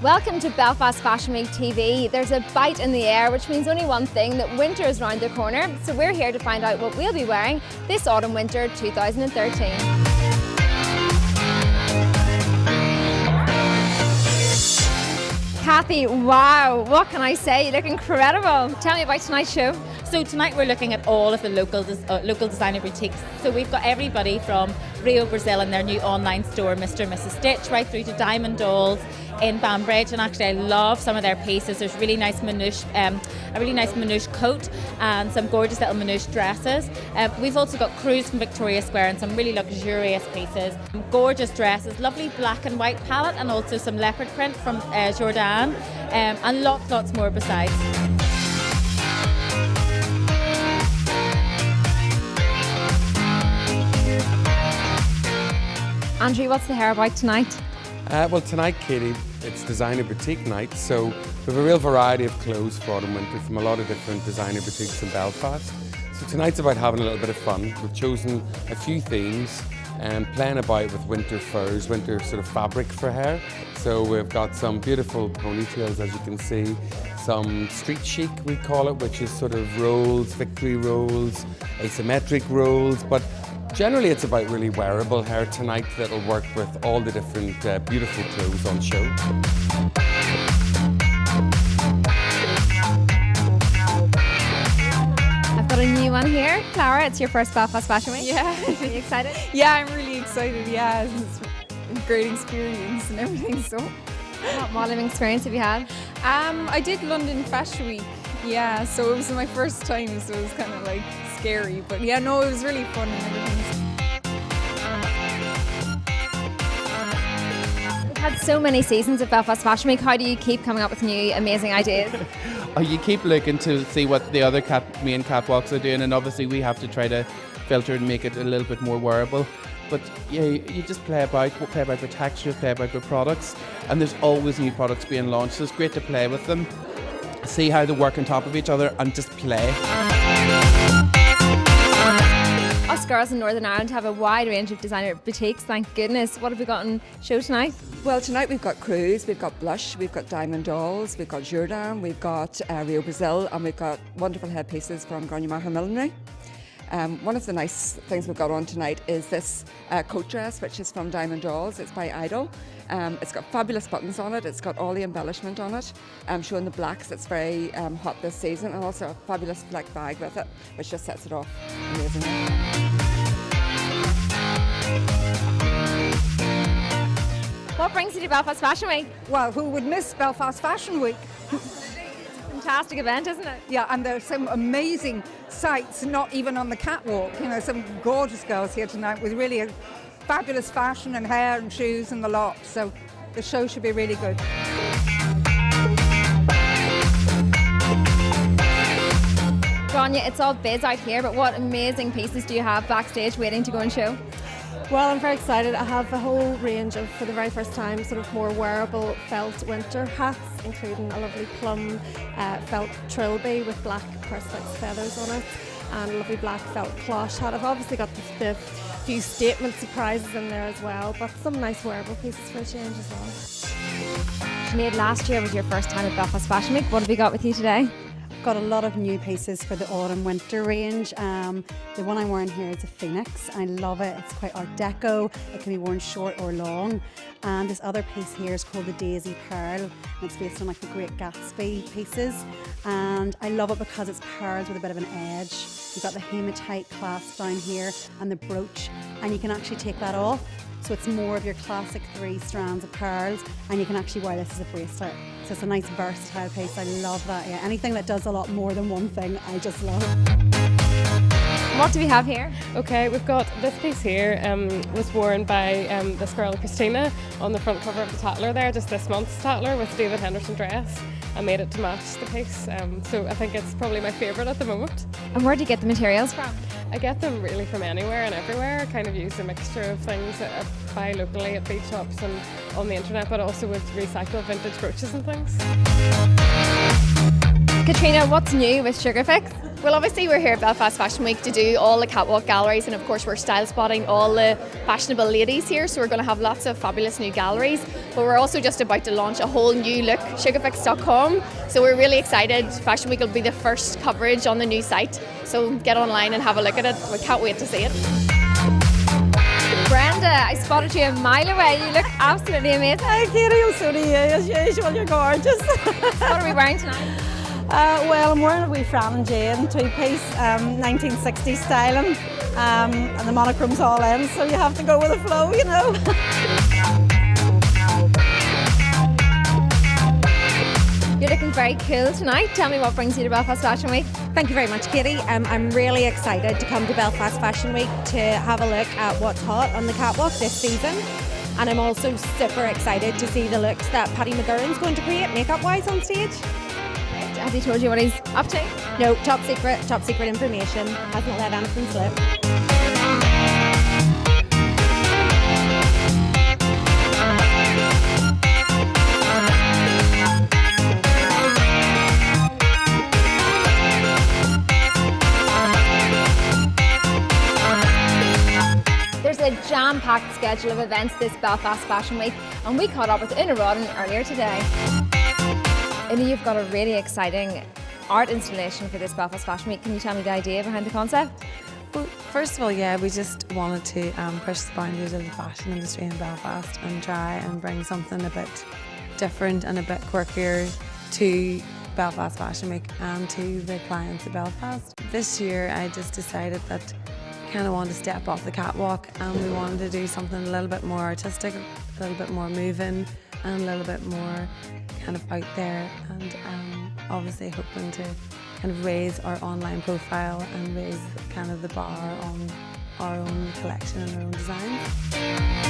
Welcome to Belfast Fashion Week TV. There's a bite in the air, which means only one thing, that winter is round the corner. So we're here to find out what we'll be wearing this autumn-winter 2013. Kathy, wow, what can I say? You look incredible. Tell me about tonight's show. So tonight we're looking at all of the local designer boutiques. So we've got everybody from FROW Brazil and their new online store, Mr. and Mrs. Stitch, right through to Diamond Dolls in Banbridge. And actually I love some of their pieces. There's really nice manouche, a really nice manouche coat and some gorgeous little manouche dresses. We've also got crews from Victoria Square and some really luxurious pieces. Gorgeous dresses, lovely black and white palette, and also some leopard print from Rodden, and lots more besides. Andrew, what's the hair about tonight? Well, tonight, Katie, it's designer boutique night, so we have a real variety of clothes for autumn winter from a lot of different designer boutiques in Belfast. So tonight's about having a little bit of fun. We've chosen a few themes and playing about with winter furs, winter sort of fabric for hair. So we've got some beautiful ponytails, as you can see, some street chic we call it, which is sort of rolls, victory rolls, asymmetric rolls, but generally it's about really wearable hair tonight that'll work with all the different beautiful clothes on show. I've got a new one here. Clara, it's your first Belfast Fashion Week. Yeah. Are you excited? Yeah, I'm really excited. Yeah, it's a great experience and everything. So, What modelling experience have you had? I did London Fashion Week. Yeah, so it was my first time, so it was kind of like scary. But yeah, no, it was really fun and everything. We've had so many seasons of Belfast Fashion Week. How do you keep coming up with new amazing ideas? You keep looking to see what the other main catwalks are doing, and obviously we have to try to filter and make it a little bit more wearable. But yeah, you just play about with textures, play about with products, and there's always new products being launched, so it's great to play with them, see how they work on top of each other, and just play. Us girls in Northern Ireland have a wide range of designer boutiques, thank goodness. What have we got on show tonight? Well, tonight we've got Crews, we've got Blush, we've got Diamond Dolls, we've got Jordan, we've got FROW Brazil, and we've got wonderful headpieces from Granimacha Millinery. One of the nice things we've got on tonight is this coat dress, which is from Diamond Dolls. It's by Idol. It's got fabulous buttons on it. It's got all the embellishment on it, showing the blacks. It's very hot this season, and also a fabulous black bag with it, which just sets it off amazingly. What brings you to Belfast Fashion Week? Well, who would miss Belfast Fashion Week? Fantastic event, isn't it? Yeah, and there's some amazing sights, not even on the catwalk. You know, some gorgeous girls here tonight with really a fabulous fashion and hair and shoes and the lot. So the show should be really good. Grania, it's all biz out here, but what amazing pieces do you have backstage waiting to go and show? Well, I'm very excited. I have a whole range of, for the very first time, sort of more wearable felt winter hats, including a lovely plum felt trilby with black perspex feathers on it, and a lovely black felt cloche hat. I've obviously got the few statement surprises in there as well, but some nice wearable pieces for a change as well. Sinead, last year was your first time at Belfast Fashion Week. What have we got with you today? Got a lot of new pieces for the autumn winter range. The one I'm wearing here is a phoenix. I love it. It's quite art deco. It can be worn short or long. And this other piece here is called the Daisy Pearl, and it's based on like the Great Gatsby pieces. And I love it because it's pearls with a bit of an edge. You've got the hematite clasp down here and the brooch, and you can actually take that off. So it's more of your classic 3 strands of pearls, and you can actually wear this as a bracelet. So it's a nice versatile piece. I love that. Yeah, anything that does a lot more than one thing, I just love. What do we have here? Okay, we've got this piece here, was worn by this girl Christina on the front cover of the Tatler there, just this month's Tatler with David Henderson dress. I made it to match the piece, so I think it's probably my favourite at the moment. And where do you get the materials from? I get them really from anywhere and everywhere. I kind of use a mixture of things that I buy locally at bead shops and on the internet, but also with recycled vintage brooches and things. Katrina, what's new with Sugarfix? Well, obviously we're here at Belfast Fashion Week to do all the catwalk galleries, and of course we're style spotting all the fashionable ladies here, so we're going to have lots of fabulous new galleries. But we're also just about to launch a whole new look, sugarfix.com, so we're really excited. Fashion Week will be the first coverage on the new site, so get online and have a look at it. We can't wait to see it. Brenda, I spotted you a mile away. You look absolutely amazing. Hi Katie, I'm so as usual, you're gorgeous. What are we wearing tonight? Well, I'm wearing a wee Fran and Jane two-piece, 1960s styling, and the monochrom's all in, so you have to go with the flow, you know. You're looking very cool tonight. Tell me what brings you to Belfast Fashion Week. Thank you very much, Katie. I'm really excited to come to Belfast Fashion Week to have a look at what's hot on the catwalk this season. And I'm also super excited to see the looks that Paddy McGurran's going to create makeup-wise on stage. Has he told you what he's up to? No, top secret information. Hasn't let anything slip. There's a jam-packed schedule of events this Belfast Fashion Week, and we caught up with Rodden earlier today. You've got a really exciting art installation for this Belfast Fashion Week. Can you tell me the idea behind the concept? Well, first of all, yeah, we just wanted to push the boundaries of the fashion industry in Belfast and try and bring something a bit different and a bit quirkier to Belfast Fashion Week and to the clients of Belfast. This year I just decided that I kind of wanted to step off the catwalk, and we wanted to do something a little bit more artistic, a little bit more moving, and a little bit more kind of out there, and obviously hoping to kind of raise our online profile and raise kind of the bar on our own collection and our own designs.